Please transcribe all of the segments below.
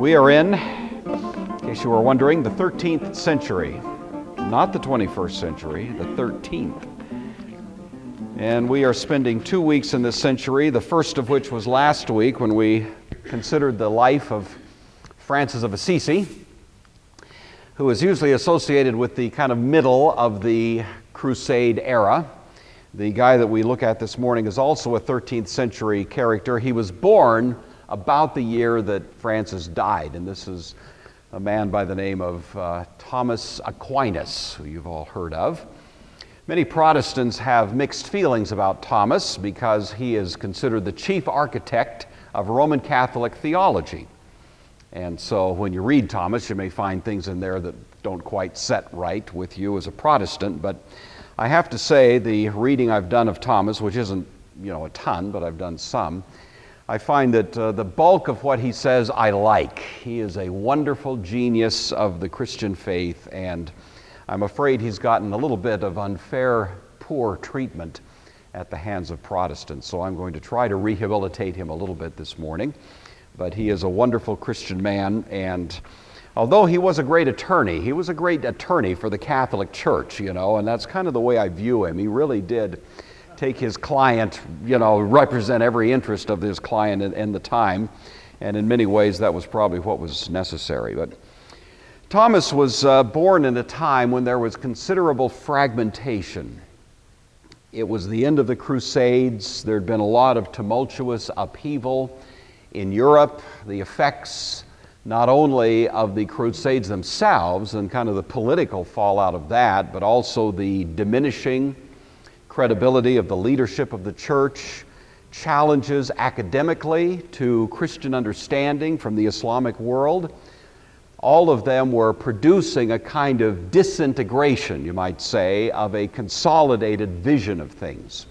We are in case you were wondering, the 13th century. Not the 21st century, the 13th. And we are spending 2 weeks in this century, the first of which was last week when we considered the life of Francis of Assisi, who is usually associated with the kind of middle of the Crusade era. The guy that we look at this morning is also a 13th century character. He was born about the year that Francis died, and this is a man by the name of Thomas Aquinas, who you've all heard of. Many Protestants have mixed feelings about Thomas because he is considered the chief architect of Roman Catholic theology. And so when you read Thomas, you may find things in there that don't quite set right with you as a Protestant. But I have to say, the reading I've done of Thomas, which isn't, a ton, but I've done some, I find that the bulk of what he says I like. He is a wonderful genius of the Christian faith, and I'm afraid he's gotten a little bit of unfair, poor treatment at the hands of Protestants. So I'm going to try to rehabilitate him a little bit this morning. But he is a wonderful Christian man, and although he was a great attorney, he was a great attorney for the Catholic Church, and that's kind of the way I view him. He really did take his client, represent every interest of his client in the time, and in many ways that was probably what was necessary. But Thomas was born in a time when there was considerable fragmentation. It was the end of the Crusades. There had been a lot of tumultuous upheaval in Europe, the effects not only of the Crusades themselves and kind of the political fallout of that, but also the diminishing credibility of the leadership of the church, challenges academically to Christian understanding from the Islamic world. All of them were producing a kind of disintegration, you might say, of a consolidated vision of things.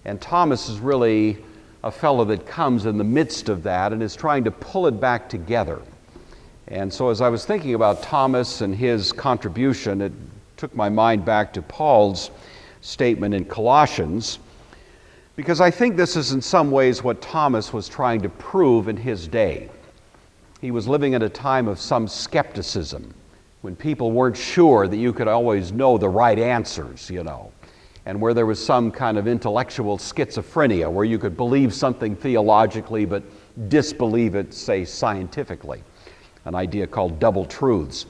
And Thomas is really a fellow that comes in the midst of that and is trying to pull it back together. And so as I was thinking about Thomas and his contribution, it took my mind back to Paul's statement in Colossians, because I think this is in some ways what Thomas was trying to prove in his day. He was living at a time of some skepticism, when people weren't sure that you could always know the right answers, and where there was some kind of intellectual schizophrenia, where you could believe something theologically but disbelieve it, say, scientifically, an idea called double truths.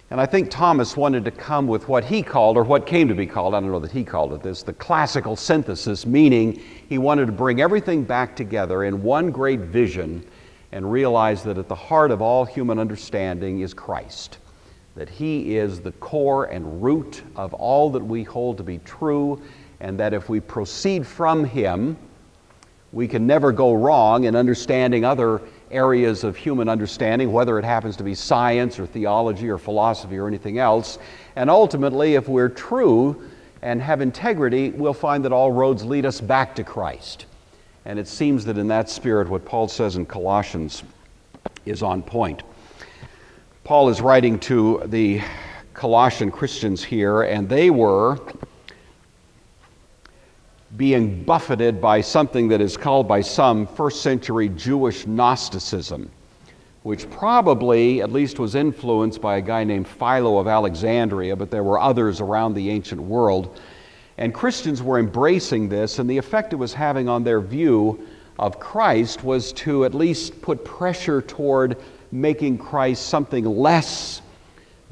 And I think Thomas wanted to come with what he called, or what came to be called, I don't know that he called it this, the classical synthesis, meaning he wanted to bring everything back together in one great vision and realize that at the heart of all human understanding is Christ, that He is the core and root of all that we hold to be true, and that if we proceed from Him, we can never go wrong in understanding other areas of human understanding, whether it happens to be science or theology or philosophy or anything else. And ultimately, if we're true and have integrity, we'll find that all roads lead us back to Christ. And it seems that in that spirit, what Paul says in Colossians is on point. Paul is writing to the Colossian Christians here, and they were being buffeted by something that is called by some first century Jewish Gnosticism, which probably at least was influenced by a guy named Philo of Alexandria, but there were others around the ancient world. And Christians were embracing this, and the effect it was having on their view of Christ was to at least put pressure toward making Christ something less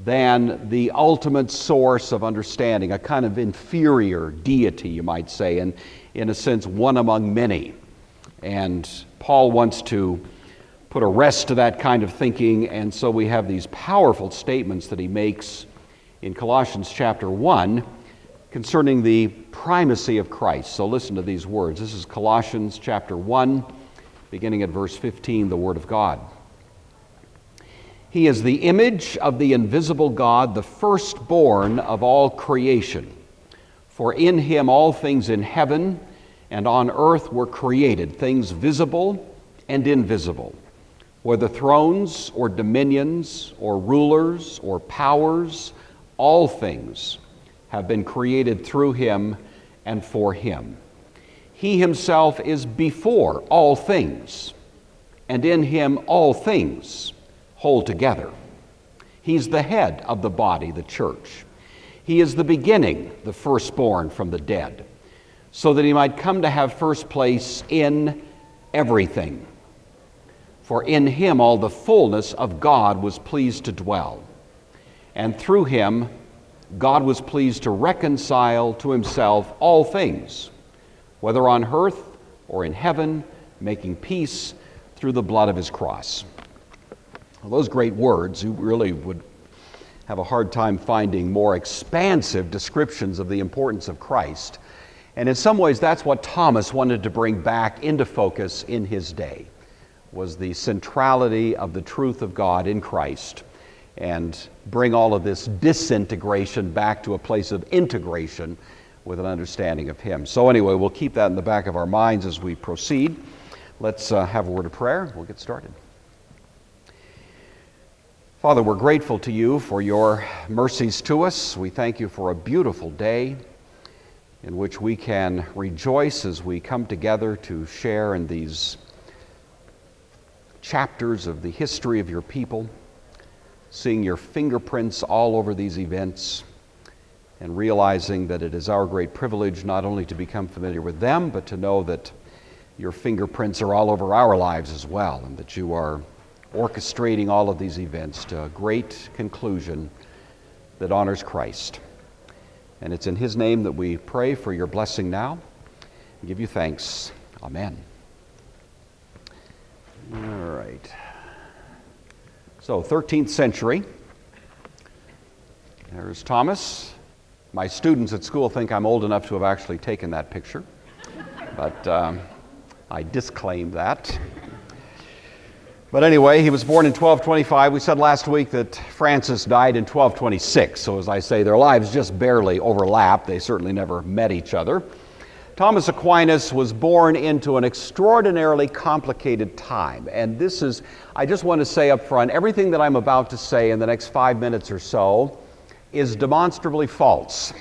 than the ultimate source of understanding, a kind of inferior deity, you might say, and in a sense, one among many. And Paul wants to put a rest to that kind of thinking, and so we have these powerful statements that he makes in Colossians chapter 1 concerning the primacy of Christ. So listen to these words. This is Colossians chapter 1, beginning at verse 15, the Word of God. He is the image of the invisible God, the firstborn of all creation. For in Him all things in heaven and on earth were created, things visible and invisible, whether thrones or dominions or rulers or powers, all things have been created through Him and for Him. He Himself is before all things, and in Him all things hold together. He's the head of the body, the church. He is the beginning, the firstborn from the dead, so that he might come to have first place in everything. For in him all the fullness of God was pleased to dwell, and through him God was pleased to reconcile to himself all things, whether on earth or in heaven, making peace through the blood of his cross. Well, those great words, you really would have a hard time finding more expansive descriptions of the importance of Christ. And in some ways, that's what Thomas wanted to bring back into focus in his day, was the centrality of the truth of God in Christ, and bring all of this disintegration back to a place of integration with an understanding of him. So anyway, we'll keep that in the back of our minds as we proceed. Let's have a word of prayer. We'll get started. Father, we're grateful to you for your mercies to us. We thank you for a beautiful day in which we can rejoice as we come together to share in these chapters of the history of your people, seeing your fingerprints all over these events, and realizing that it is our great privilege not only to become familiar with them, but to know that your fingerprints are all over our lives as well, and that you are orchestrating all of these events to a great conclusion that honors Christ. And it's in his name that we pray for your blessing now and give you thanks. Amen. All right. So, 13th century. There's Thomas. My students at school think I'm old enough to have actually taken that picture, but I disclaim that. But anyway, he was born in 1225. We said last week that Francis died in 1226. So as I say, their lives just barely overlap. They certainly never met each other. Thomas Aquinas was born into an extraordinarily complicated time. And this is, I just want to say up front, everything that I'm about to say in the next 5 minutes or so is demonstrably false.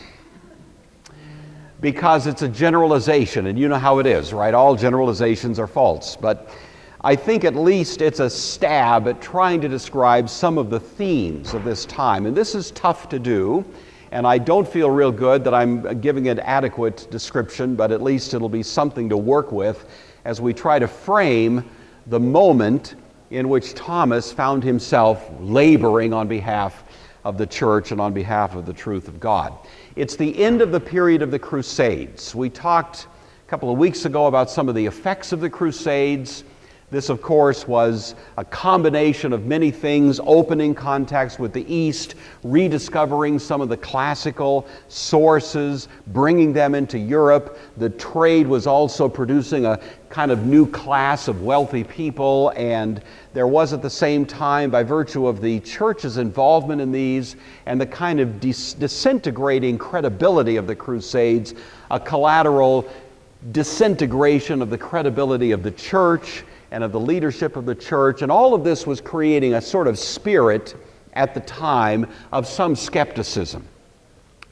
Because it's a generalization, and you know how it is, right? All generalizations are false. But I think at least it's a stab at trying to describe some of the themes of this time. And this is tough to do, and I don't feel real good that I'm giving an adequate description, but at least it'll be something to work with as we try to frame the moment in which Thomas found himself laboring on behalf of the church and on behalf of the truth of God. It's the end of the period of the Crusades. We talked a couple of weeks ago about some of the effects of the Crusades. This, of course, was a combination of many things: opening contacts with the East, rediscovering some of the classical sources, bringing them into Europe. The trade was also producing a kind of new class of wealthy people, and there was at the same time, by virtue of the church's involvement in these and the kind of disintegrating credibility of the Crusades, a collateral disintegration of the credibility of the church and of the leadership of the church, and all of this was creating a sort of spirit at the time of some skepticism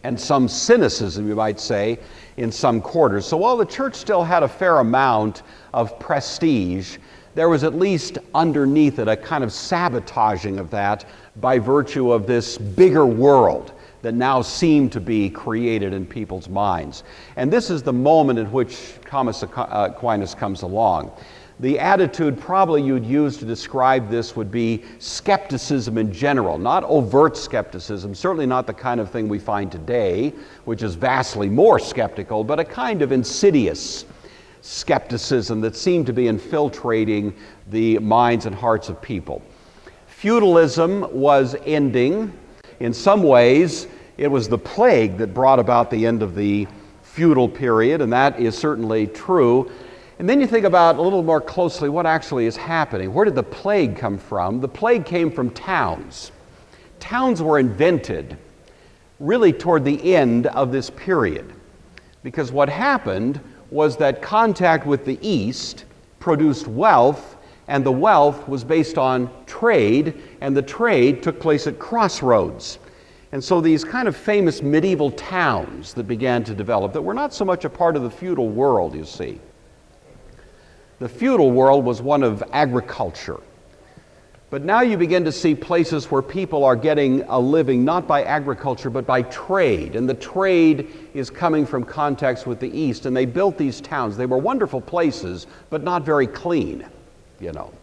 and some cynicism, you might say, in some quarters. So while the church still had a fair amount of prestige, there was at least underneath it a kind of sabotaging of that by virtue of this bigger world that now seemed to be created in people's minds. And this is the moment in which Thomas Aquinas comes along. The attitude probably you'd use to describe this would be skepticism in general, not overt skepticism, certainly not the kind of thing we find today, which is vastly more skeptical, but a kind of insidious skepticism that seemed to be infiltrating the minds and hearts of people. Feudalism was ending. In some ways, it was the plague that brought about the end of the feudal period, and that is certainly true. And then you think about a little more closely what actually is happening. Where did the plague come from? The plague came from towns. Towns were invented really toward the end of this period, because what happened was that contact with the East produced wealth, and the wealth was based on trade, and the trade took place at crossroads. And so these kind of famous medieval towns that began to develop that were not so much a part of the feudal world, you see. The feudal world was one of agriculture. But now you begin to see places where people are getting a living not by agriculture but by trade. And the trade is coming from contacts with the East. And they built these towns. They were wonderful places, but not very clean, you know.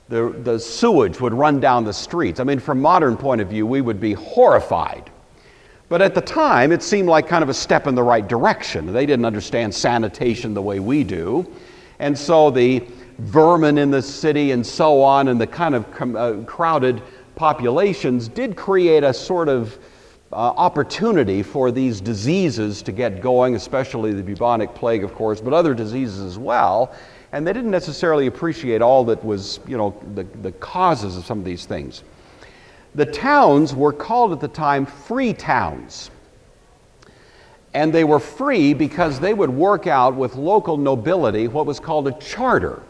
The sewage would run down the streets. I mean, from modern point of view, we would be horrified. But at the time, it seemed like kind of a step in the right direction. They didn't understand sanitation the way we do. And so the vermin in the city and so on, and the kind of crowded populations did create a sort of opportunity for these diseases to get going, especially the bubonic plague, of course, but other diseases as well. And they didn't necessarily appreciate all that was, you know, the causes of some of these things. The towns were called at the time free towns. And they were free because they would work out with local nobility what was called a charter.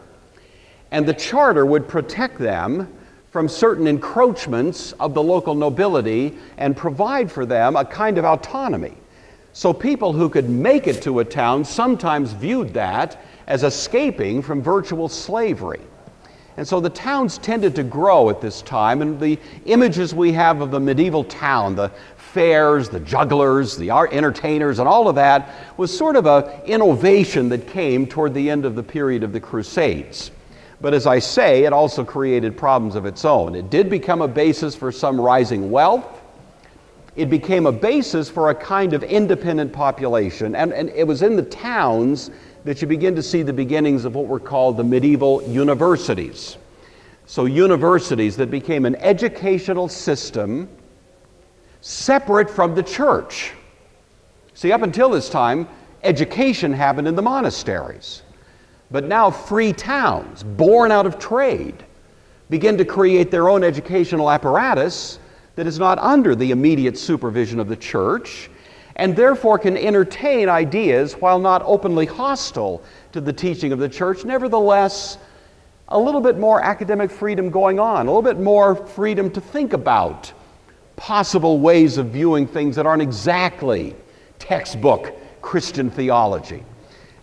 And the charter would protect them from certain encroachments of the local nobility and provide for them a kind of autonomy. So people who could make it to a town sometimes viewed that as escaping from virtual slavery. And so the towns tended to grow at this time, and the images we have of the medieval town, the fairs, the jugglers, the art entertainers, and all of that was sort of an innovation that came toward the end of the period of the Crusades. But as I say, it also created problems of its own. It did become a basis for some rising wealth. It became a basis for a kind of independent population, and it was in the towns that you begin to see the beginnings of what were called the medieval universities. So universities that became an educational system separate from the church. See, up until this time, education happened in the monasteries. But now free towns, born out of trade, begin to create their own educational apparatus that is not under the immediate supervision of the church, and therefore can entertain ideas while not openly hostile to the teaching of the church. Nevertheless, a little bit more academic freedom going on, a little bit more freedom to think about possible ways of viewing things that aren't exactly textbook Christian theology.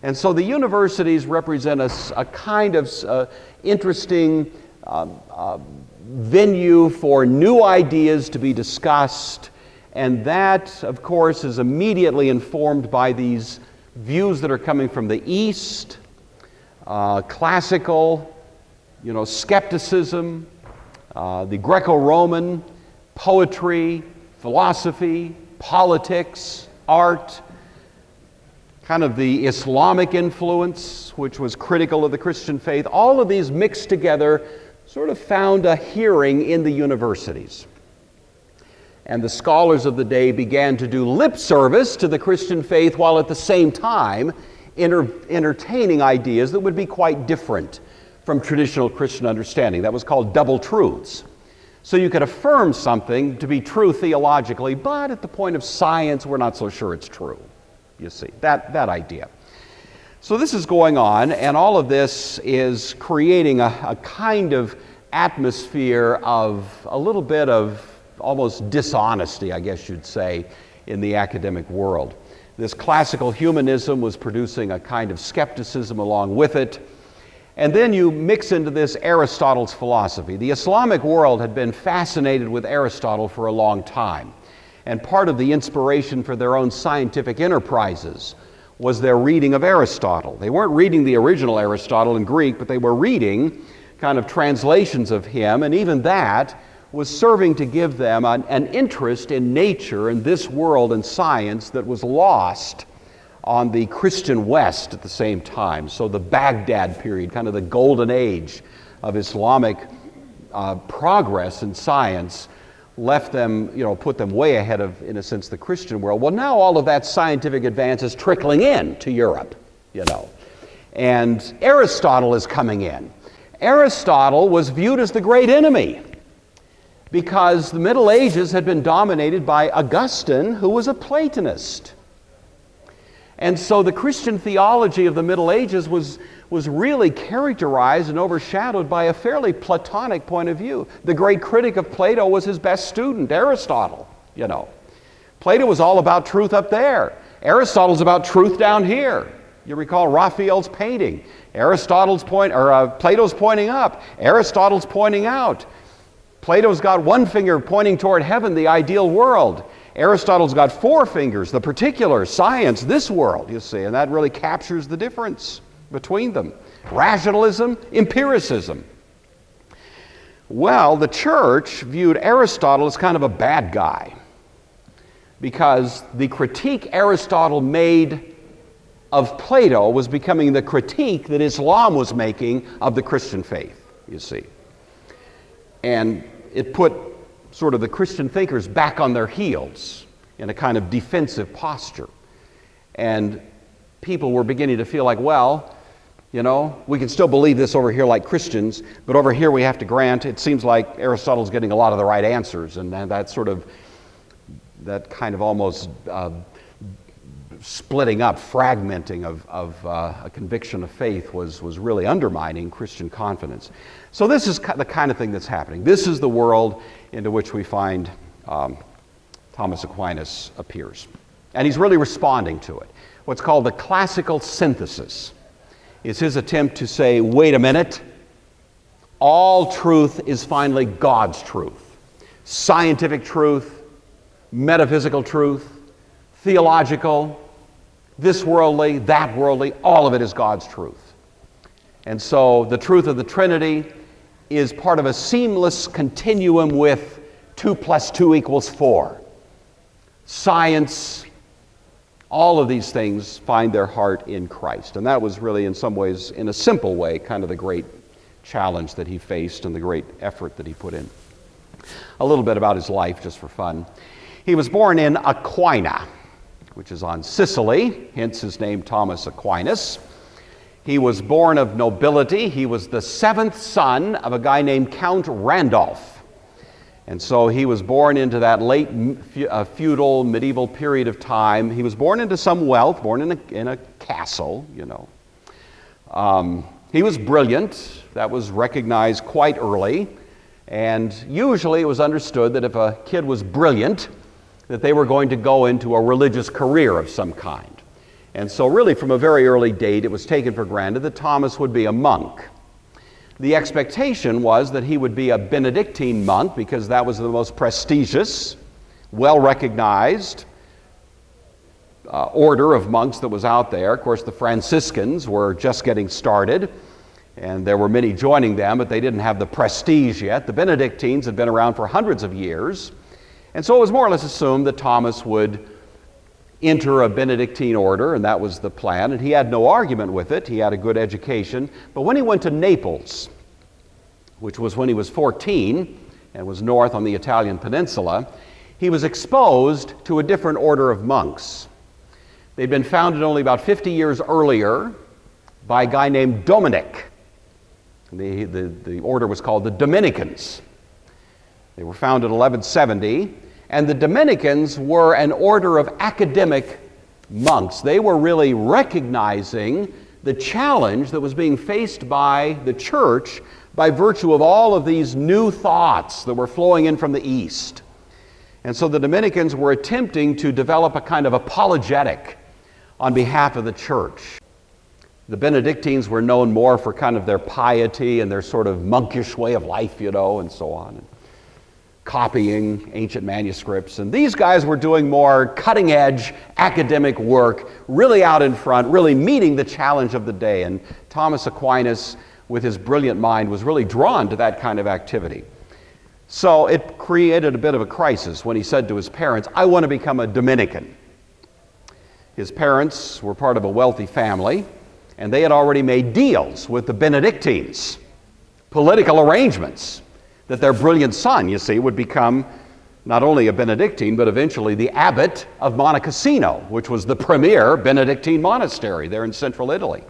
And so the universities represent a kind of interesting venue for new ideas to be discussed. And that, of course, is immediately informed by these views that are coming from the East, classical, skepticism, the Greco-Roman, poetry, philosophy, politics, art, kind of the Islamic influence, which was critical of the Christian faith. All of these mixed together sort of found a hearing in the universities. And the scholars of the day began to do lip service to the Christian faith while at the same time entertaining ideas that would be quite different from traditional Christian understanding. That was called double truths. So you could affirm something to be true theologically, but at the point of science, we're not so sure it's true. You see, that idea. So this is going on, and all of this is creating a kind of atmosphere of a little bit of almost dishonesty, I guess you'd say, in the academic world. This classical humanism was producing a kind of skepticism along with it. And then you mix into this Aristotle's philosophy. The Islamic world had been fascinated with Aristotle for a long time. And part of the inspiration for their own scientific enterprises was their reading of Aristotle. They weren't reading the original Aristotle in Greek, but they were reading kind of translations of him, and even that was serving to give them an interest in nature and this world and science that was lost on the Christian West at the same time. So the Baghdad period, kind of the golden age of Islamic progress in science, left them, put them way ahead of, in a sense, the Christian world. Well, now all of that scientific advance is trickling in to Europe, and Aristotle is coming in. Aristotle was viewed as the great enemy because the Middle Ages had been dominated by Augustine, who was a Platonist. And so the Christian theology of the Middle Ages was really characterized and overshadowed by a fairly Platonic point of view. The great critic of Plato was his best student, Aristotle, Plato was all about truth up there. Aristotle's about truth down here. You recall Raphael's painting. Plato's pointing up. Aristotle's pointing out. Plato's got one finger pointing toward heaven, the ideal world. Aristotle's got four fingers, the particular, science, this world, you see, and that really captures the difference between them. Rationalism, empiricism. Well, the church viewed Aristotle as kind of a bad guy because the critique Aristotle made of Plato was becoming the critique that Islam was making of the Christian faith, you see. And it put sort of the Christian thinkers back on their heels in a kind of defensive posture. And people were beginning to feel like, well, you know, we can still believe this over here like Christians, but over here we have to grant, it seems like Aristotle's getting a lot of the right answers, and that kind of almost splitting up, fragmenting of a conviction of faith was really undermining Christian confidence. So this is the kind of thing that's happening. This is the world into which we find Thomas Aquinas appears. And he's really responding to it. What's called the classical synthesis is his attempt to say, wait a minute, all truth is finally God's truth. Scientific truth, metaphysical truth, theological, this worldly, that worldly, all of it is God's truth. And so the truth of the Trinity is part of a seamless continuum with 2 + 2 = 4. Science, all of these things find their heart in Christ. And that was really, in some ways, in a simple way, kind of the great challenge that he faced and the great effort that he put in. A little bit about his life, just for fun. He was born in Aquina, which is on Sicily, hence his name Thomas Aquinas. He was born of nobility. He was the 7th son of a guy named Count Randolph. And so he was born into that late feudal medieval period of time. He was born into some wealth, born in a castle, you know. He was brilliant. That was recognized quite early. And usually it was understood that if a kid was brilliant, that they were going to go into a religious career of some kind. And so really from a very early date, it was taken for granted that Thomas would be a monk. The expectation was that he would be a Benedictine monk because that was the most prestigious, well-recognized order of monks that was out there. Of course, the Franciscans were just getting started, and there were many joining them, but they didn't have the prestige yet. The Benedictines had been around for hundreds of years, and so it was more or less assumed that Thomas would enter a Benedictine order, and that was the plan, and he had no argument with it. He had a good education. But when he went to Naples, which was when he was 14 and was north on the Italian peninsula, he was exposed to a different order of monks. They'd been founded only about 50 years earlier by a guy named Dominic. The order was called the Dominicans. They were founded in 1170. And the Dominicans were an order of academic monks. They were really recognizing the challenge that was being faced by the church by virtue of all of these new thoughts that were flowing in from the East. And so the Dominicans were attempting to develop a kind of apologetic on behalf of the church. The Benedictines were known more for kind of their piety and their sort of monkish way of life, you know, and so on. Copying ancient manuscripts. And these guys were doing more cutting-edge academic work, really out in front, really meeting the challenge of the day. And Thomas Aquinas, with his brilliant mind, was really drawn to that kind of activity. So it created a bit of a crisis when he said to his parents, I want to become a Dominican. His parents were part of a wealthy family, and they had already made deals with the Benedictines, political arrangements, that their brilliant son, you see, would become not only a Benedictine, but eventually the abbot of Monte Cassino, which was the premier Benedictine monastery there in central Italy.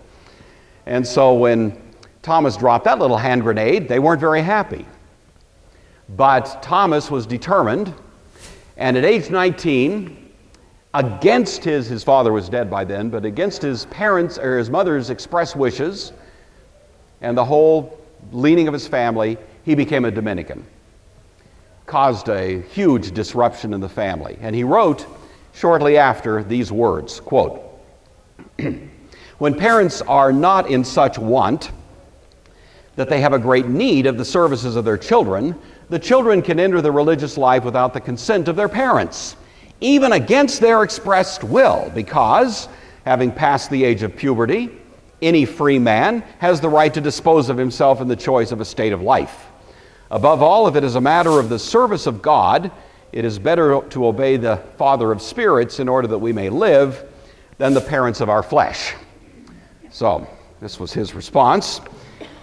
And so when Thomas dropped that little hand grenade, they weren't very happy. But Thomas was determined, and at age 19, against his father was dead by then, but against his parents' or his mother's express wishes and the whole leaning of his family, he became a Dominican. Caused a huge disruption in the family. And he wrote shortly after these words, quote, When parents are not in such want that they have a great need of the services of their children, the children can enter the religious life without the consent of their parents, even against their expressed will, because, having passed the age of puberty, any free man has the right to dispose of himself in the choice of a state of life. Above all, if it is a matter of the service of God, it is better to obey the Father of spirits in order that we may live than the parents of our flesh. So, this was his response.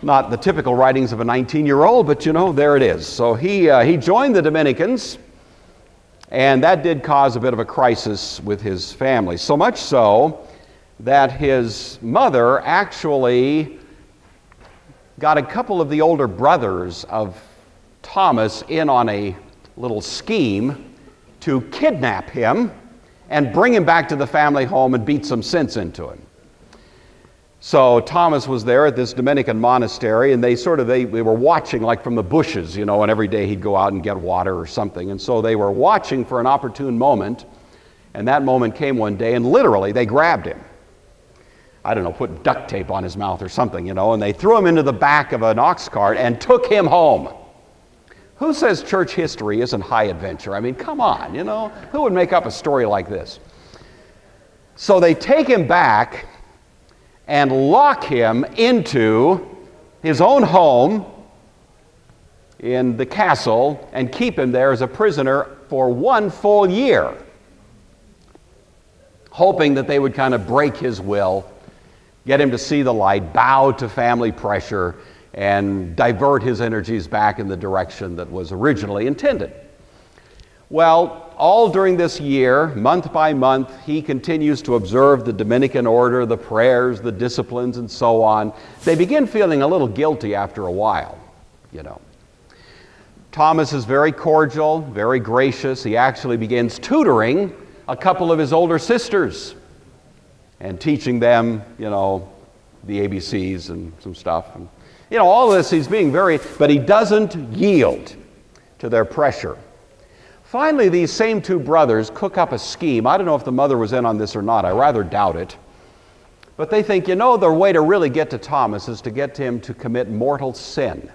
Not the typical writings of a 19-year-old, but there it is. So he joined the Dominicans, and that did cause a bit of a crisis with his family. So much so that his mother actually got a couple of the older brothers of Thomas in on a little scheme to kidnap him and bring him back to the family home and beat some sense into him. So Thomas was there at this Dominican monastery, and they were watching like from the bushes, and every day he'd go out and get water or something. And so they were watching for an opportune moment, and that moment came one day, and literally they grabbed him. I don't know, put duct tape on his mouth or something, and they threw him into the back of an ox cart and took him home. Who says church history isn't high adventure? I mean, come on, who would make up a story like this? So they take him back and lock him into his own home in the castle and keep him there as a prisoner for 1 full year, hoping that they would kind of break his will, get him to see the light, bow to family pressure, and divert his energies back in the direction that was originally intended. Well, all during this year, month by month, he continues to observe the Dominican order, the prayers, the disciplines, and so on. They begin feeling a little guilty after a while, Thomas is very cordial, very gracious. He actually begins tutoring a couple of his older sisters and teaching them, the ABCs and some stuff. And, all of this, he's being but he doesn't yield to their pressure. Finally, these same two brothers cook up a scheme. I don't know if the mother was in on this or not. I rather doubt it. But they think, the way to really get to Thomas is to get him to commit mortal sin.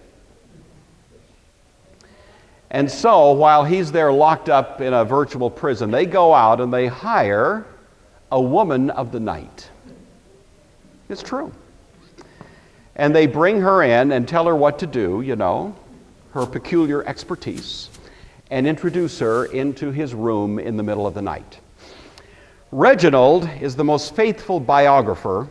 And so, while he's there locked up in a virtual prison, they go out and they hire a woman of the night. It's true. And they bring her in and tell her what to do, her peculiar expertise, and introduce her into his room in the middle of the night. Reginald is the most faithful biographer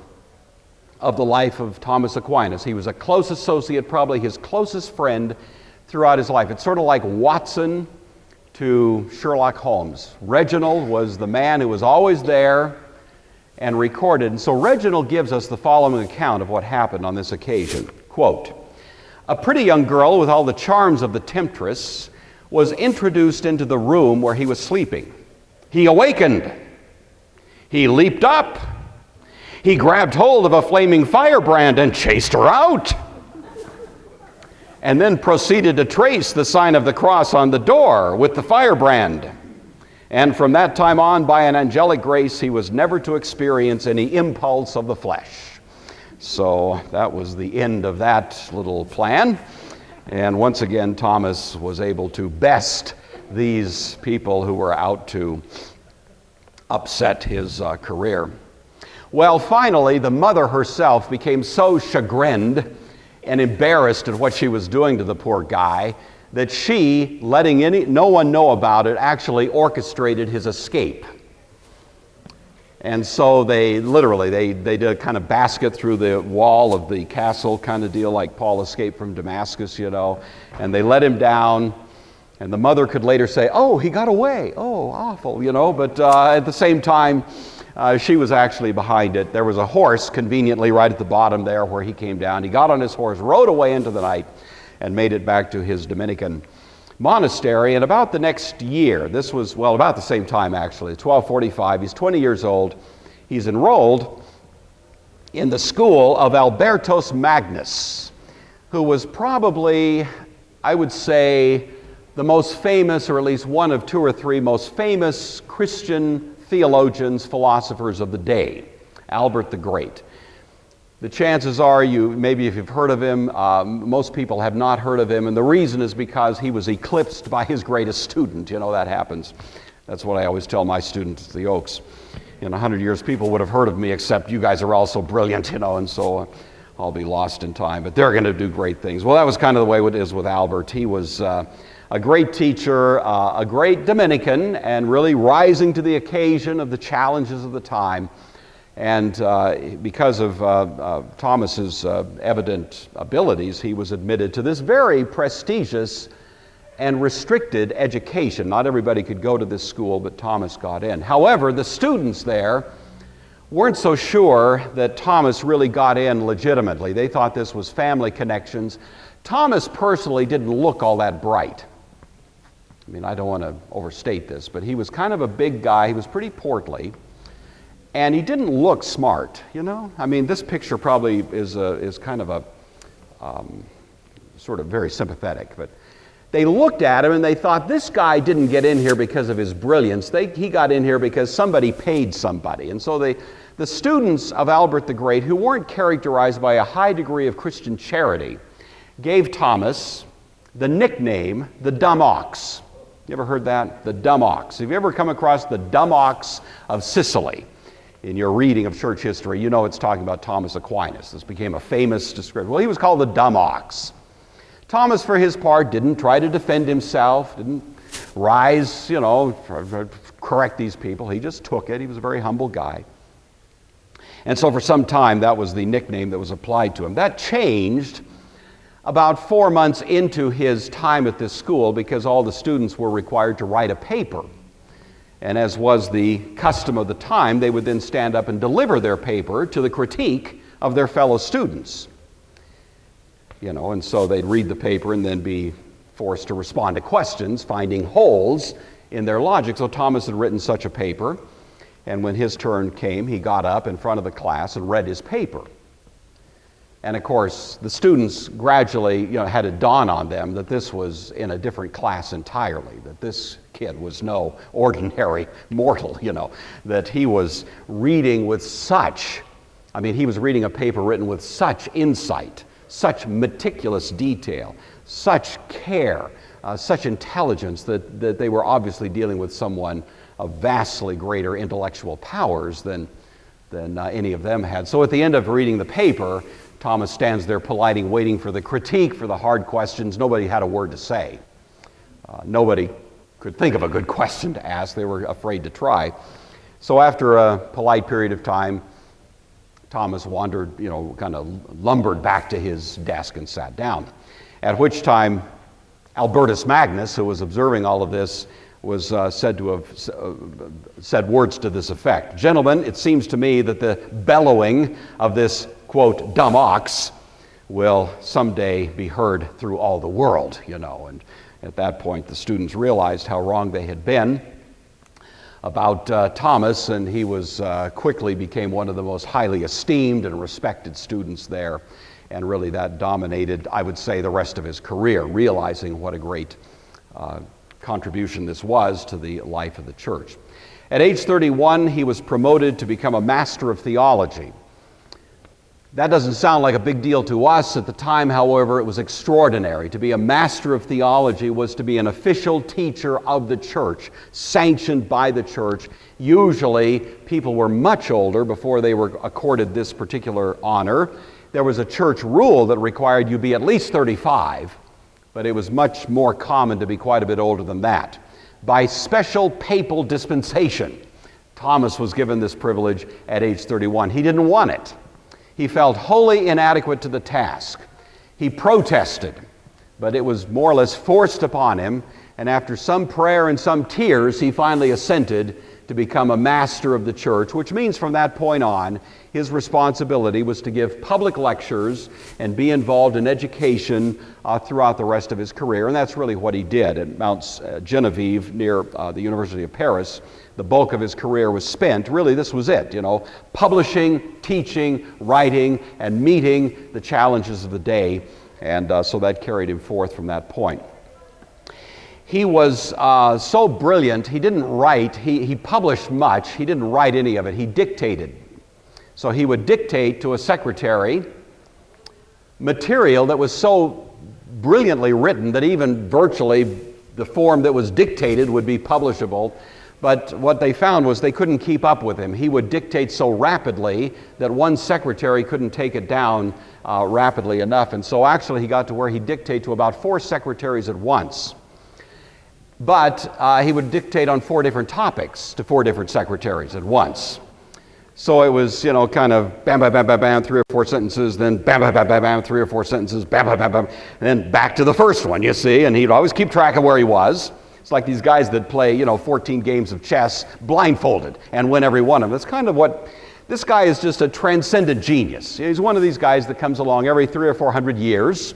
of the life of Thomas Aquinas. He was a close associate, probably his closest friend throughout his life. It's sort of like Watson to Sherlock Holmes. Reginald was the man who was always there and recorded. And so Reginald gives us the following account of what happened on this occasion. Quote, "A pretty young girl with all the charms of the temptress was introduced into the room where he was sleeping. He awakened. He leaped up. He grabbed hold of a flaming firebrand and chased her out, and then proceeded to trace the sign of the cross on the door with the firebrand. And from that time on, by an angelic grace, he was never to experience any impulse of the flesh." So that was the end of that little plan. And once again, Thomas was able to best these people who were out to upset his career. Well, finally, the mother herself became so chagrined and embarrassed at what she was doing to the poor guy that she, letting no one know about it, actually orchestrated his escape. And so they did a kind of basket through the wall of the castle kind of deal, like Paul escaped from Damascus, and they let him down. And the mother could later say, "Oh, he got away. Oh, awful," but at the same time, she was actually behind it. There was a horse conveniently right at the bottom there where he came down. He got on his horse, rode away into the night, and made it back to his Dominican monastery. And about the next year, this was, about the same time actually, 1245, he's 20 years old, he's enrolled in the school of Albertus Magnus, who was probably, I would say, the most famous, or at least one of two or three most famous Christian theologians, philosophers of the day. Albert the Great. The chances are maybe if you've heard of him, most people have not heard of him, and the reason is because he was eclipsed by his greatest student. You know, that happens. That's what I always tell my students at the Oaks. In 100 years, people would have heard of me, except you guys are all so brilliant, you know, and so I'll be lost in time. But they're going to do great things. Well, that was kind of the way it is with Albert. He was a great teacher, a great Dominican, and really rising to the occasion of the challenges of the time. And because of Thomas's evident abilities, he was admitted to this very prestigious and restricted education. Not everybody could go to this school, but Thomas got in. However, the students there weren't so sure that Thomas really got in legitimately. They thought this was family connections. Thomas personally didn't look all that bright. I mean, I don't want to overstate this, but he was kind of a big guy. He was pretty portly. And he didn't look smart, you know? I mean, this picture probably is kind of a sort of very sympathetic, but they looked at him and they thought, this guy didn't get in here because of his brilliance. He got in here because somebody paid somebody. And so the students of Albert the Great, who weren't characterized by a high degree of Christian charity, gave Thomas the nickname, the Dumb Ox. You ever heard that? The Dumb Ox. Have you ever come across the Dumb Ox of Sicily? In your reading of church history, you know it's talking about Thomas Aquinas. This became a famous description. Well, he was called the Dumb Ox. Thomas, for his part, didn't try to defend himself, didn't rise, you know, correct these people. He just took it. He was a very humble guy. And so for some time, that was the nickname that was applied to him. That changed about 4 months into his time at this school because all the students were required to write a paper. And as was the custom of the time, they would then stand up and deliver their paper to the critique of their fellow students. You know, and so they'd read the paper and then be forced to respond to questions, finding holes in their logic. So Thomas had written such a paper, and when his turn came, he got up in front of the class and read his paper. And of course, the students gradually, you know, had it dawn on them that this was in a different class entirely, that this kid was no ordinary mortal, you know, that he was reading with he was reading a paper written with such insight, such meticulous detail, such care, such intelligence that they were obviously dealing with someone of vastly greater intellectual powers than any of them had. So at the end of reading the paper, Thomas stands there politely waiting for the critique, for the hard questions. Nobody had a word to say. Nobody could think of a good question to ask. They were afraid to try. So after a polite period of time, Thomas wandered, you know, kind of lumbered back to his desk and sat down. At which time, Albertus Magnus, who was observing all of this, was said to have said words to this effect. Gentlemen, it seems to me that the bellowing of this, quote, dumb ox will someday be heard through all the world, you know. And at that point, the students realized how wrong they had been about Thomas, and he was quickly became one of the most highly esteemed and respected students there. And really that dominated, I would say, the rest of his career, realizing what a great contribution this was to the life of the church. At age 31, he was promoted to become a master of theology. That doesn't sound like a big deal to us. At the time, however, it was extraordinary. To be a master of theology was to be an official teacher of the church, sanctioned by the church. Usually, people were much older before they were accorded this particular honor. There was a church rule that required you be at least 35, but it was much more common to be quite a bit older than that. By special papal dispensation, Thomas was given this privilege at age 31. He didn't want it. He felt wholly inadequate to the task. He protested, but it was more or less forced upon him, and after some prayer and some tears, he finally assented to become a master of the church, which means from that point on, his responsibility was to give public lectures and be involved in education throughout the rest of his career, and that's really what he did at Mount Genevieve near the University of Paris. The bulk of his career was spent, really this was it, you know, publishing, teaching, writing, and meeting the challenges of the day, and so that carried him forth from that point. He was so brilliant, he didn't write, he published much, he didn't write any of it, he dictated So he would dictate to a secretary material that was so brilliantly written that even virtually the form that was dictated would be publishable. But what they found was they couldn't keep up with him. He would dictate so rapidly that one secretary couldn't take it down rapidly enough. And so actually he got to where he'd dictate to about 4 secretaries at once. But he would dictate on 4 different topics to 4 different secretaries at once. So it was, kind of bam, bam, bam, bam, bam, 3 or 4 sentences, then bam, bam, bam, bam, bam, 3 or 4 sentences, bam, bam, bam, bam, and then back to the first one, you see, and he'd always keep track of where he was. It's like these guys that play, 14 games of chess blindfolded and win every one of them. That's kind of what, this guy is just a transcendent genius. He's one of these guys that comes along every 300 or 400 years,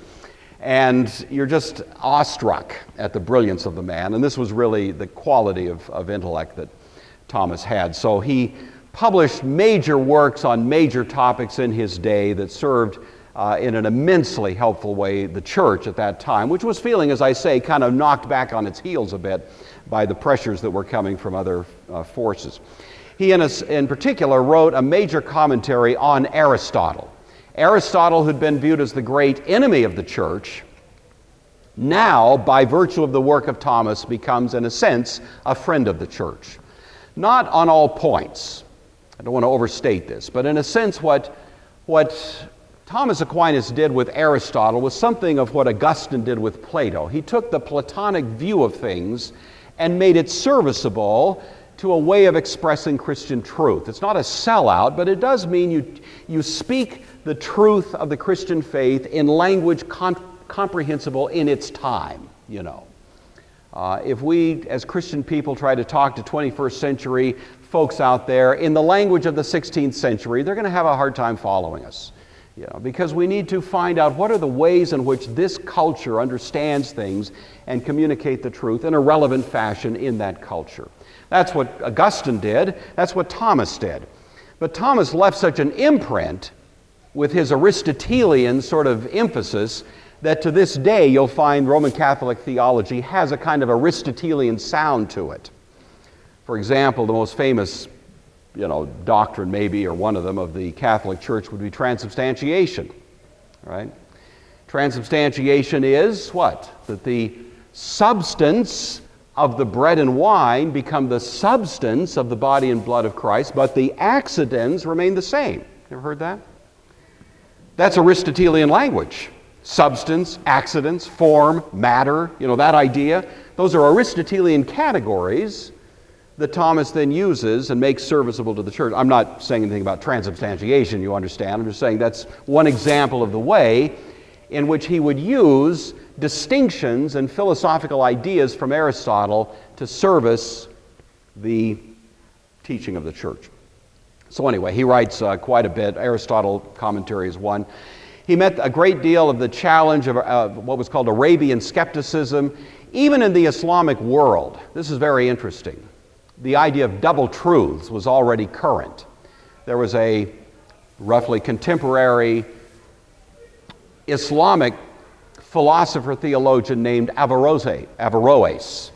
and you're just awestruck at the brilliance of the man. And this was really the quality of intellect that Thomas had. So he published major works on major topics in his day that served in an immensely helpful way the church at that time, which was feeling, as I say, kind of knocked back on its heels a bit by the pressures that were coming from other forces. He, in particular, wrote a major commentary on Aristotle. Aristotle, who'd been viewed as the great enemy of the church, now, by virtue of the work of Thomas, becomes, in a sense, a friend of the church. Not on all points. I don't want to overstate this, but in a sense, what Thomas Aquinas did with Aristotle was something of what Augustine did with Plato. He took the Platonic view of things and made it serviceable to a way of expressing Christian truth. It's not a sellout, but it does mean you speak the truth of the Christian faith in language comprehensible in its time, If we, as Christian people, try to talk to 21st century folks out there in the language of the 16th century, they're going to have a hard time following us. Because we need to find out what are the ways in which this culture understands things and communicate the truth in a relevant fashion in that culture. That's what Augustine did. That's what Thomas did. But Thomas left such an imprint with his Aristotelian sort of emphasis that to this day you'll find Roman Catholic theology has a kind of Aristotelian sound to it. For example, the most famous doctrine maybe, or one of them, of the Catholic Church would be transubstantiation, right? Transubstantiation is what? That the substance of the bread and wine become the substance of the body and blood of Christ, but the accidents remain the same. You ever heard that? That's Aristotelian language. Substance, accidents, form, matter, that idea. Those are Aristotelian categories that Thomas then uses and makes serviceable to the church. I'm not saying anything about transubstantiation, you understand. I'm just saying that's one example of the way in which he would use distinctions and philosophical ideas from Aristotle to service the teaching of the church. So anyway, he writes quite a bit. Aristotle commentary is one. He met a great deal of the challenge of what was called Arabian skepticism, even in the Islamic world. This is very interesting. The idea of double truths was already current. There was a roughly contemporary Islamic philosopher-theologian named Averroes.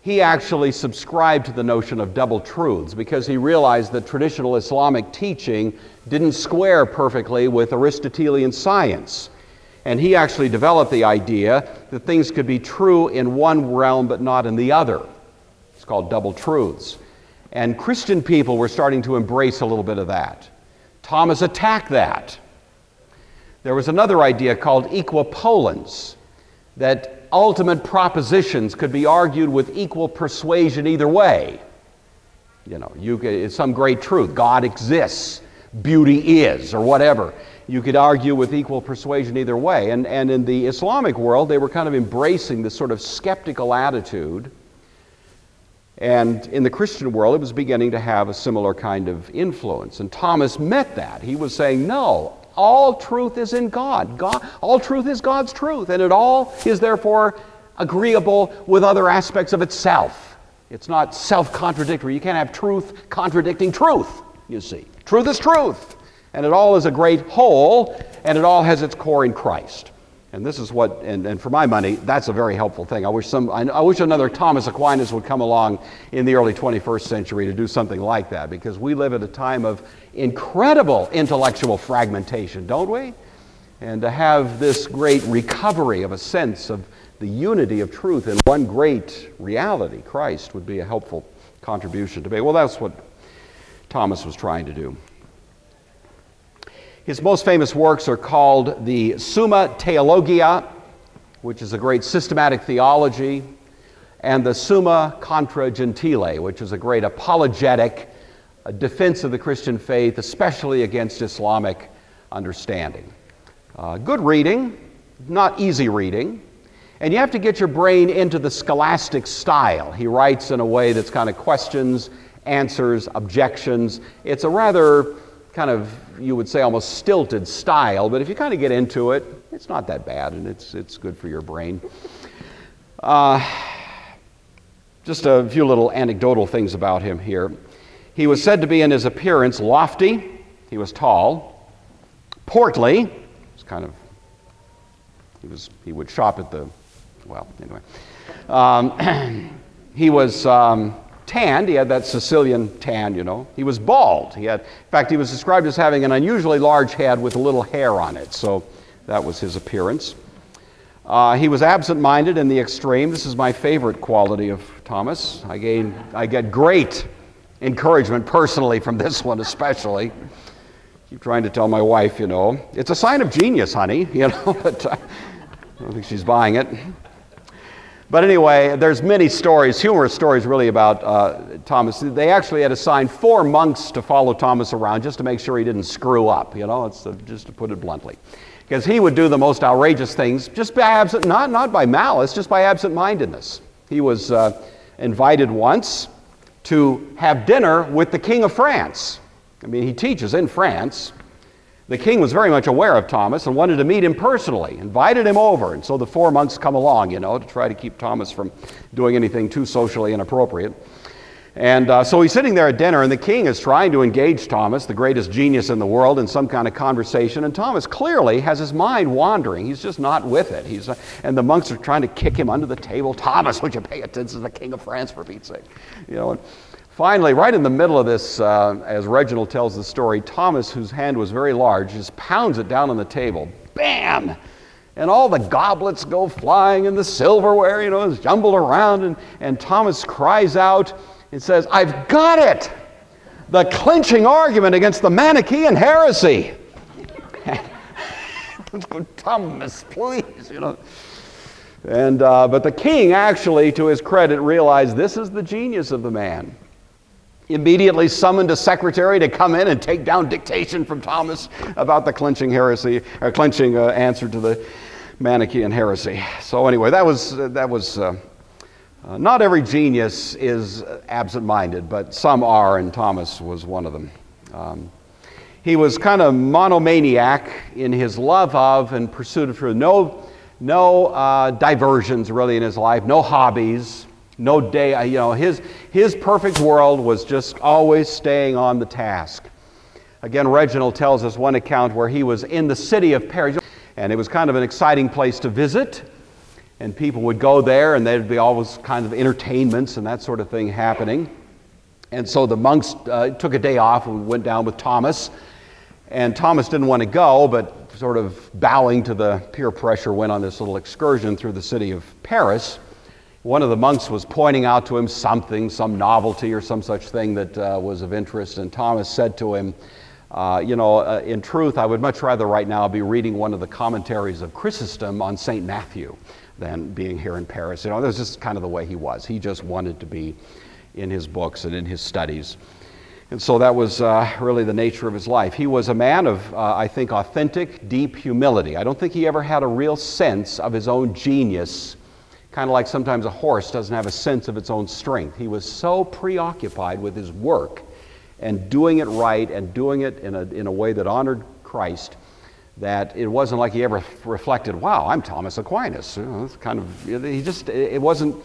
He actually subscribed to the notion of double truths because he realized that traditional Islamic teaching didn't square perfectly with Aristotelian science. And he actually developed the idea that things could be true in one realm but not in the other. It's called double truths. And Christian people were starting to embrace a little bit of that. Thomas attacked that. There was another idea called equipollens, that ultimate propositions could be argued with equal persuasion either way. It's some great truth. God exists, beauty is, or whatever. You could argue with equal persuasion either way. And in the Islamic world, they were kind of embracing this sort of skeptical attitude. And in the Christian world, it was beginning to have a similar kind of influence. And Thomas met that. He was saying, no, all truth is in God. All truth is God's truth, and it all is therefore agreeable with other aspects of itself. It's not self-contradictory. You can't have truth contradicting truth, you see. Truth is truth, and it all is a great whole, and it all has its core in Christ. And this is what, and for my money, that's a very helpful thing. I wish another Thomas Aquinas would come along in the early 21st century to do something like that, because we live at a time of incredible intellectual fragmentation, don't we? And to have this great recovery of a sense of the unity of truth in one great reality, Christ, would be a helpful contribution to me. Well, that's what Thomas was trying to do. His most famous works are called the Summa Theologia, which is a great systematic theology, and the Summa Contra Gentile, which is a great apologetic defense of the Christian faith, especially against Islamic understanding. Good reading, not easy reading, and you have to get your brain into the scholastic style. He writes in a way that's kind of questions, answers, objections. It's a rather kind of, you would say, almost stilted style, but if you kind of get into it, it's not that bad, and it's good for your brain. Just a few little anecdotal things about him here. He was said to be in his appearance lofty. He was tall, portly. He would shop at the, well, anyway. He was tanned. He had that Sicilian tan, you know. He was bald. In fact, he was described as having an unusually large head with a little hair on it. So that was his appearance. He was absent-minded in the extreme. This is my favorite quality of Thomas. I get great encouragement personally from this one, especially. Keep trying to tell my wife, you know, it's a sign of genius, honey, you know, but I don't think she's buying it. But anyway, there's many stories, humorous stories really about Thomas. They actually had assigned 4 monks to follow Thomas around just to make sure he didn't screw up, you know, just to put it bluntly. Because he would do the most outrageous things just by not by malice, just by absent-mindedness. He was invited once to have dinner with the King of France. I mean, he teaches in France. The king was very much aware of Thomas and wanted to meet him personally, invited him over, and so the 4 monks come along, you know, to try to keep Thomas from doing anything too socially inappropriate. And so he's sitting there at dinner, and the king is trying to engage Thomas, the greatest genius in the world, in some kind of conversation, and Thomas clearly has his mind wandering. He's just not with it. And the monks are trying to kick him under the table. Thomas, would you pay attention to the King of France, for Pete's sake? You know. And finally, right in the middle of this, as Reginald tells the story, Thomas, whose hand was very large, just pounds it down on the table. Bam! And all the goblets go flying, and the silverware, you know, is jumbled around, and Thomas cries out and says, "I've got it! The clinching argument against the Manichaean heresy." Thomas, please, you know. And but the king actually, to his credit, realized this is the genius of the man. Immediately summoned a secretary to come in and take down dictation from Thomas about the clinching heresy, or clinching answer to the Manichaean heresy. So anyway, that was not every genius is absent-minded, but some are, and Thomas was one of them. He was kind of monomaniac in his love of and pursuit of truth. No diversions really in his life, no hobbies. No day, you know, his perfect world was just always staying on the task. Again, Reginald tells us one account where he was in the city of Paris, and it was kind of an exciting place to visit, and people would go there, and there'd be always kind of entertainments and that sort of thing happening. And so the monks took a day off and went down with Thomas, and Thomas didn't want to go, but sort of bowing to the peer pressure, went on this little excursion through the city of Paris. One of the monks was pointing out to him something, some novelty or some such thing that was of interest, and Thomas said to him, in truth, I would much rather right now be reading one of the commentaries of Chrysostom on St. Matthew than being here in Paris. You know, that was just kind of the way he was. He just wanted to be in his books and in his studies. And so that was really the nature of his life. He was a man of, I think, authentic, deep humility. I don't think he ever had a real sense of his own genius, kind of like sometimes a horse doesn't have a sense of its own strength. He was so preoccupied with his work and doing it right and doing it in a way that honored Christ that it wasn't like he ever reflected, wow, I'm Thomas Aquinas. You know, it's kind of, it wasn't.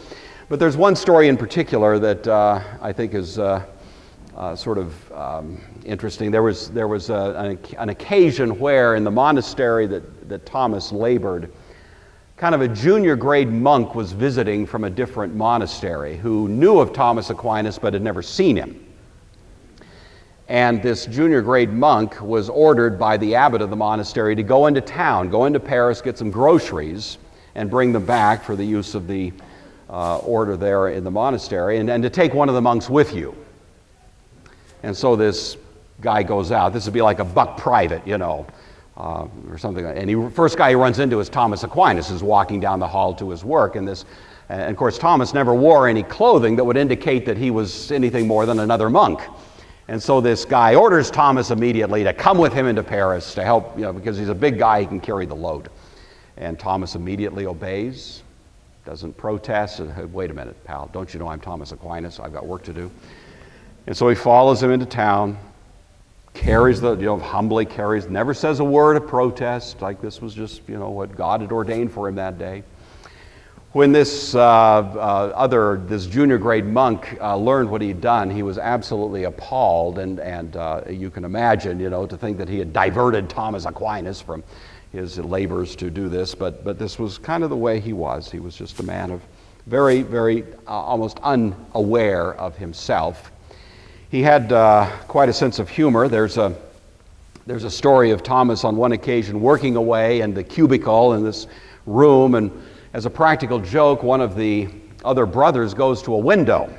But there's one story in particular that I think is sort of interesting. There was an occasion where in the monastery that Thomas labored, kind of a junior grade monk was visiting from a different monastery who knew of Thomas Aquinas but had never seen him. And this junior grade monk was ordered by the abbot of the monastery to go into town, go into Paris, get some groceries, and bring them back for the use of the order there in the monastery, and to take one of the monks with you. And so this guy goes out. This would be like a buck private, or something. And the first guy he runs into is Thomas Aquinas, who's walking down the hall to his work. And of course, Thomas never wore any clothing that would indicate that he was anything more than another monk. And so this guy orders Thomas immediately to come with him into Paris to help, because he's a big guy, he can carry the load. And Thomas immediately obeys, doesn't protest. Says, hey, wait a minute, pal, don't you know I'm Thomas Aquinas? I've got work to do. And so he follows him into town, carries humbly carries, never says a word of protest, like this was just, what God had ordained for him that day. When this junior grade monk learned what he'd done, he was absolutely appalled, and you can imagine, to think that he had diverted Thomas Aquinas from his labors to do this, but this was kind of the way he was. He was just a man of very, very almost unaware of himself. He had quite a sense of humor. There's a story of Thomas on one occasion working away in the cubicle in this room, and as a practical joke, one of the other brothers goes to a window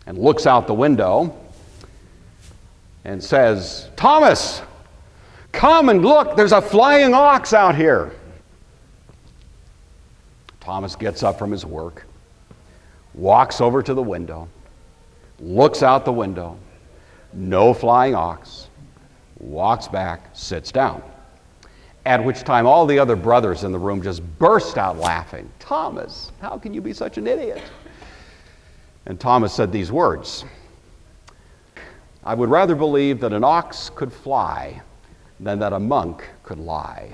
and looks out the window and says, "Thomas, come and look, there's a flying ox out here." Thomas gets up from his work, walks over to the window, looks out the window, no flying ox, walks back, sits down. At which time all the other brothers in the room just burst out laughing. "Thomas, how can you be such an idiot?" And Thomas said these words, "I would rather believe that an ox could fly than that a monk could lie."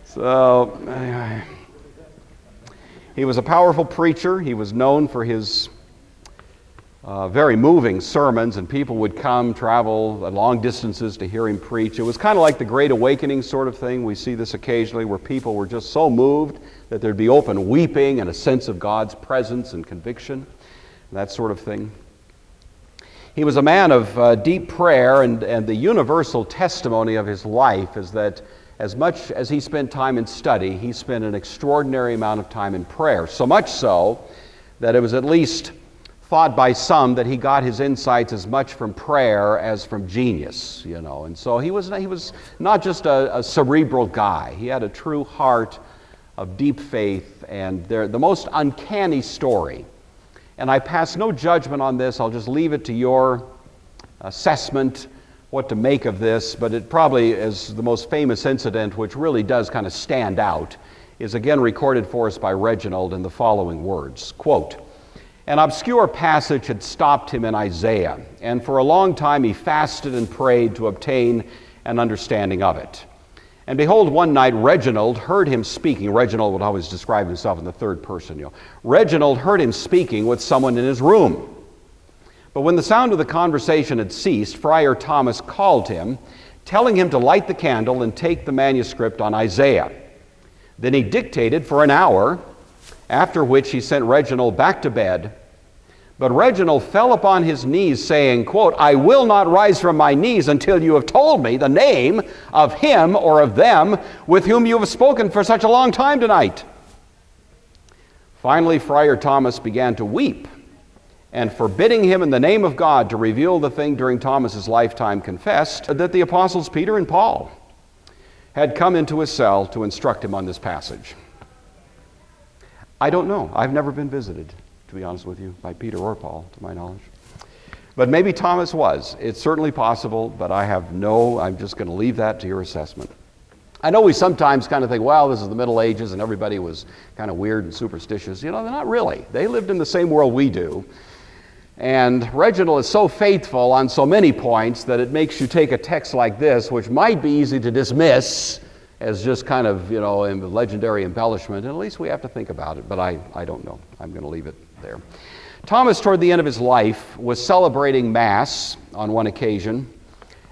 So, anyway, he was a powerful preacher. He was known for his very moving sermons, and people would travel long distances to hear him preach. It was kind of like the Great Awakening sort of thing. We see this occasionally where people were just so moved that there'd be open weeping and a sense of God's presence and conviction, that sort of thing. He was a man of deep prayer, and the universal testimony of his life is that as much as he spent time in study, he spent an extraordinary amount of time in prayer. So much so that it was at least thought by some that he got his insights as much from prayer as from genius, And so he was not just a cerebral guy. He had a true heart of deep faith, and the most uncanny story. And I pass no judgment on this. I'll just leave it to your assessment what to make of this, but it probably is the most famous incident, which really does kind of stand out, is again recorded for us by Reginald in the following words, quote, "An obscure passage had stopped him in Isaiah, and for a long time he fasted and prayed to obtain an understanding of it. And behold, one night Reginald heard him speaking." Reginald would always describe himself in the third person. Reginald heard him speaking with someone in his room. But when the sound of the conversation had ceased, Friar Thomas called him, telling him to light the candle and take the manuscript on Isaiah. Then he dictated for an hour, after which he sent Reginald back to bed. But Reginald fell upon his knees, saying, quote, "I will not rise from my knees until you have told me the name of him or of them with whom you have spoken for such a long time tonight." Finally, Friar Thomas began to weep, and forbidding him in the name of God to reveal the thing during Thomas's lifetime, confessed that the apostles Peter and Paul had come into his cell to instruct him on this passage. I don't know. I've never been visited, to be honest with you, by Peter or Paul, to my knowledge. But maybe Thomas was. It's certainly possible, but I'm just going to leave that to your assessment. I know we sometimes kind of think, well, this is the Middle Ages and everybody was kind of weird and superstitious. They're not really. They lived in the same world we do. And Reginald is so faithful on so many points that it makes you take a text like this, which might be easy to dismiss as just kind of, legendary embellishment. And at least we have to think about it, but I don't know. I'm going to leave it there. Thomas, toward the end of his life, was celebrating Mass on one occasion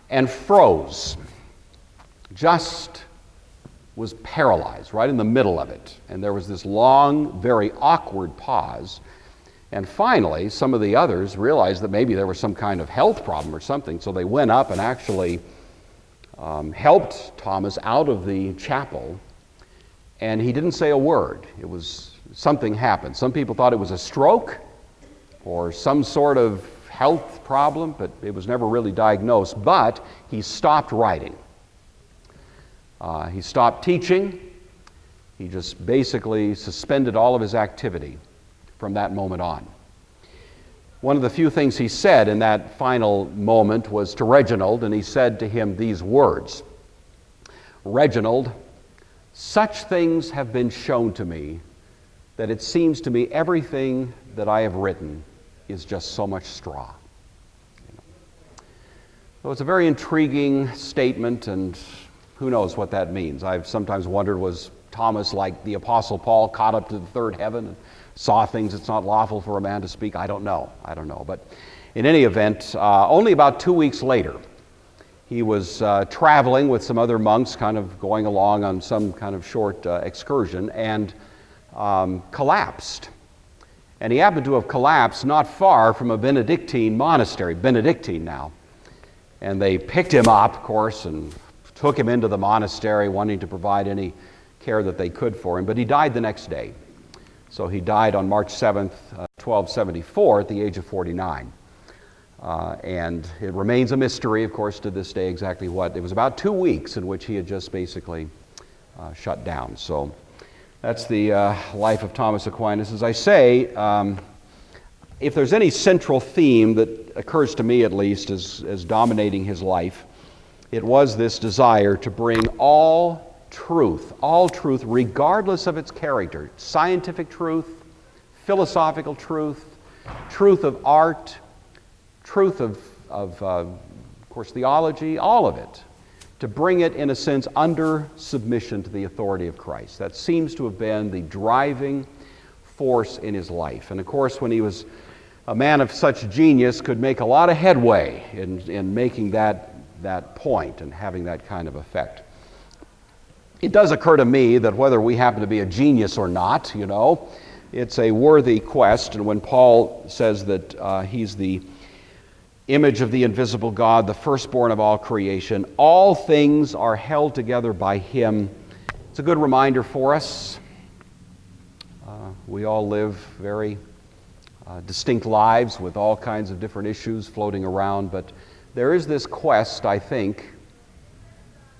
and froze. just was paralyzed right in the middle of it. And there was this long, very awkward pause. And finally, some of the others realized that maybe there was some kind of health problem or something, so they went up and actually helped Thomas out of the chapel, and he didn't say a word. It was something happened. Some people thought it was a stroke or some sort of health problem, but it was never really diagnosed. But he stopped writing. He stopped teaching. He just basically suspended all of his activity from that moment on. One of the few things he said in that final moment was to Reginald, and he said to him these words, "Reginald, such things have been shown to me that it seems to me everything that I have written is just so much straw." So it's a very intriguing statement, and who knows what that means. I've sometimes wondered, was Thomas like the Apostle Paul, caught up to the third heaven and saw things it's not lawful for a man to speak? I don't know. But in any event, only about 2 weeks later, he was traveling with some other monks, kind of going along on some kind of short excursion, and collapsed. And he happened to have collapsed not far from a Benedictine monastery, Benedictine now. And they picked him up, of course, and took him into the monastery, wanting to provide any care that they could for him. But he died the next day. So he died on March 7th, 1274, at the age of 49. And it remains a mystery, of course, to this day exactly what. It was about 2 weeks in which he had just basically shut down. So that's the life of Thomas Aquinas. As I say, if there's any central theme that occurs to me, at least, as dominating his life, it was this desire to bring all truth, regardless of its character, scientific truth, philosophical truth, truth of art, truth of course, theology, all of it, to bring it, in a sense, under submission to the authority of Christ. That seems to have been the driving force in his life. And of course, when he was a man of such genius, could make a lot of headway in making that point and having that kind of effect. It does occur to me that whether we happen to be a genius or not, it's a worthy quest. And when Paul says that he's the image of the invisible God, the firstborn of all creation, all things are held together by him, it's a good reminder for us. We all live very distinct lives with all kinds of different issues floating around, but there is this quest, I think,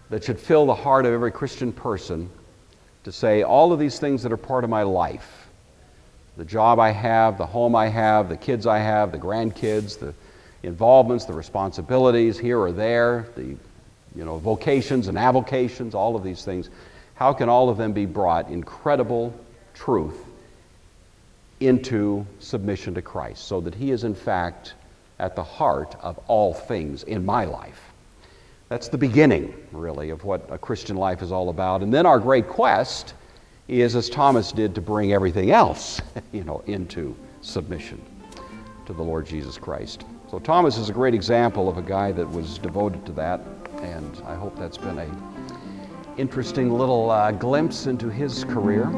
that should fill the heart of every Christian person to say, all of these things that are part of my life, the job I have, the home I have, the kids I have, the grandkids, the involvements, the responsibilities here or there, the vocations and avocations, all of these things, how can all of them be brought in credible truth into submission to Christ, so that he is in fact at the heart of all things in my life? That's the beginning, really, of what a Christian life is all about. And then our great quest is, as Thomas did, to bring everything else, into submission to the Lord Jesus Christ. So Thomas is a great example of a guy that was devoted to that, and I hope that's been an interesting little glimpse into his career.